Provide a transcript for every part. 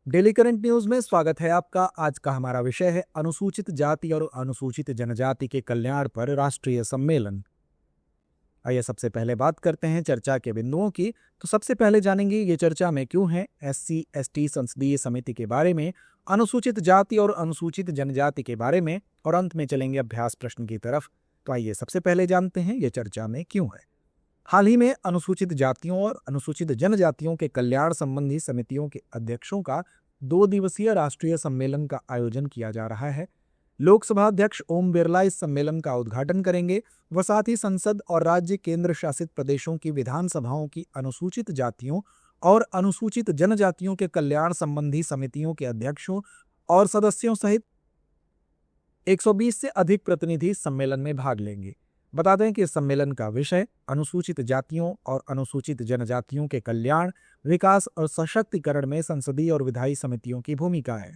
Daily current news में स्वागत है आपका। आज का हमारा विषय है अनुसूचित जाति और अनुसूचित जनजाति के कल्याण पर राष्ट्रीय सम्मेलन। आइए सबसे पहले बात करते हैं चर्चा के बिंदुओं की। तो सबसे पहले जानेंगे ये चर्चा में क्यों है एससी एसटी संसदीय समिति के बारे में, अनुसूचित जाति और अनुसूचित जनजाति के बारे में, और अंत में चलेंगे अभ्यास प्रश्न की तरफ। तो आइए सबसे पहले जानते हैं ये चर्चा में क्यों है। हाल ही में अनुसूचित जातियों और अनुसूचित जनजातियों के कल्याण संबंधी समितियों के अध्यक्षों का 2 दिवसीय राष्ट्रीय सम्मेलन का आयोजन किया जा रहा है। लोकसभा अध्यक्ष ओम बिरला इस सम्मेलन का उद्घाटन करेंगे। वह साथ ही संसद और राज्य केंद्र शासित प्रदेशों की विधानसभाओं की अनुसूचित जातियों और अनुसूचित जनजातियों के कल्याण संबंधी समितियों के अध्यक्षों और सदस्यों सहित 120 से अधिक प्रतिनिधि सम्मेलन में भाग लेंगे। बता दें कि इस सम्मेलन का विषय अनुसूचित जातियों और अनुसूचित जनजातियों के कल्याण, विकास और सशक्तिकरण में संसदीय और विधायी समितियों की भूमिका है।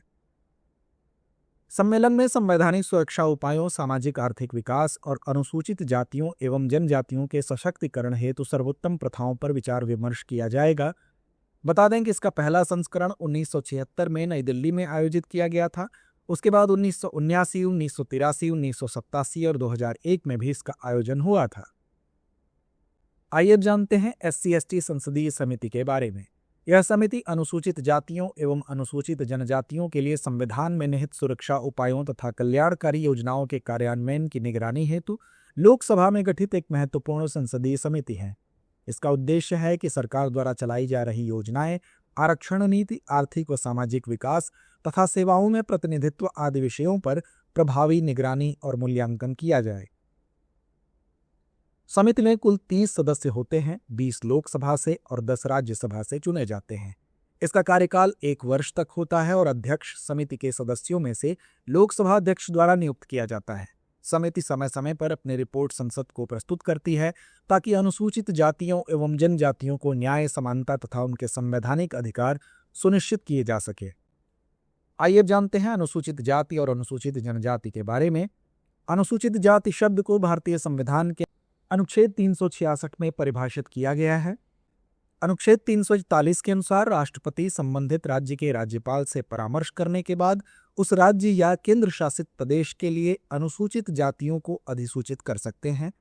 सम्मेलन में संवैधानिक सुरक्षा उपायों, सामाजिक आर्थिक विकास और अनुसूचित जातियों एवं जनजातियों के सशक्तिकरण हेतु सर्वोत्तम प्रथाओं पर विचार विमर्श किया जाएगा। बता दें कि इसका पहला संस्करण 1976 में नई दिल्ली में आयोजित किया गया था। उसके बाद 1979, 1983, 1987 और 2001 में भी इसका आयोजन हुआ था। आइए अब जानते हैं एससी एसटी संसदीय समिति के बारे में। यह समिति अनुसूचित जातियों एवं अनुसूचित जनजातियों के लिए संविधान में निहित सुरक्षा उपायों तथा कल्याणकारी योजनाओं के कार्यान्वयन की निगरानी हेतु लोकसभा में गठित एक महत्वपूर्ण संसदीय समिति है। इसका उद्देश्य है कि सरकार द्वारा चलाई जा रही योजनाएं, आरक्षण नीति, आर्थिक व सामाजिक विकास तथा सेवाओं में प्रतिनिधित्व आदि विषयों पर प्रभावी निगरानी और मूल्यांकन किया जाए। समिति में कुल 30 सदस्य होते हैं, 20 लोकसभा से और 10 राज्यसभा से चुने जाते हैं। इसका कार्यकाल 1 वर्ष तक होता है और अध्यक्ष समिति के सदस्यों में से लोकसभा अध्यक्ष द्वारा नियुक्त किया जाता है। समिति समय समय पर अपनी रिपोर्ट संसद को प्रस्तुत करती है ताकि अनुसूचित जातियों एवं जनजातियों को न्याय, समानता तथा उनके संवैधानिक अधिकार सुनिश्चित किए जा सके। आइए अब जानते हैं अनुसूचित जाति और अनुसूचित जनजाति के बारे में। अनुसूचित जाति शब्द को भारतीय संविधान के अनुच्छेद 366 में परिभाषित किया गया है। अनुच्छेद 344 के अनुसार राष्ट्रपति संबंधित राज्य के राज्यपाल से परामर्श करने के बाद उस राज्य या केंद्र शासित प्रदेश के लिए अनुसूचित जातियों को अधिसूचित कर सकते हैं।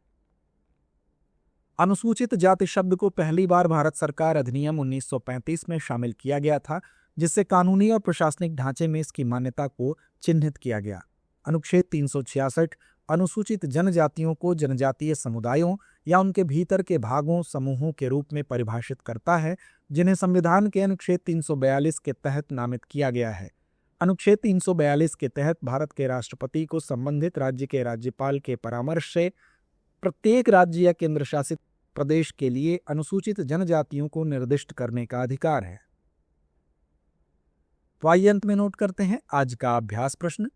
अनुसूचित जाति शब्द को पहली बार भारत सरकार अधिनियम 1935 में शामिल किया गया था, जिससे कानूनी और प्रशासनिक ढांचे में इसकी मान्यता को चिन्हित किया गया। अनुच्छेद 366 अनुसूचित जनजातियों को जनजातीय समुदायों या उनके भीतर के भागों, समूहों के रूप में परिभाषित करता है, जिन्हें संविधान के अनुच्छेद 342 के तहत नामित किया गया है। अनुच्छेद 342 के तहत भारत के राष्ट्रपति को संबंधित राज्य के राज्यपाल के परामर्श से प्रत्येक राज्य या केंद्र शासित प्रदेश के लिए अनुसूचित जनजातियों को निर्दिष्ट करने का अधिकार है। तो आइए अंत में नोट करते हैं आज का अभ्यास प्रश्न।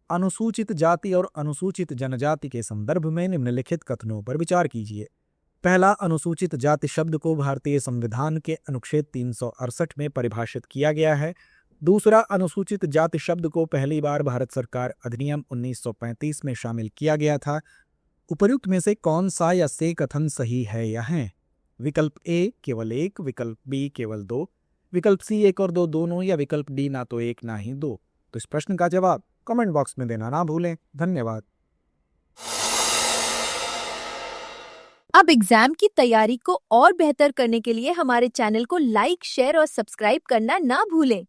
अनुसूचित जाति और अनुसूचित जनजाति के संदर्भ में निम्नलिखित कथनों पर विचार कीजिए। पहला, अनुसूचित जाति शब्द को भारतीय संविधान के अनुच्छेद 368 में परिभाषित किया गया है। दूसरा, अनुसूचित जाति शब्द को पहली बार भारत सरकार अधिनियम 1935 में शामिल किया गया था। उपर्युक्त में से कौन सा या से कथन सही है या है? विकल्प ए केवल 1, विकल्प बी केवल 2, विकल्प सी 1 और 2 दोनों, या विकल्प डी ना तो 1 ना ही 2। तो इस प्रश्न का जवाब कमेंट बॉक्स में देना ना भूलें। धन्यवाद। अब एग्जाम की तैयारी को और बेहतर करने के लिए हमारे चैनल को लाइक, शेयर और सब्सक्राइब करना ना भूलें।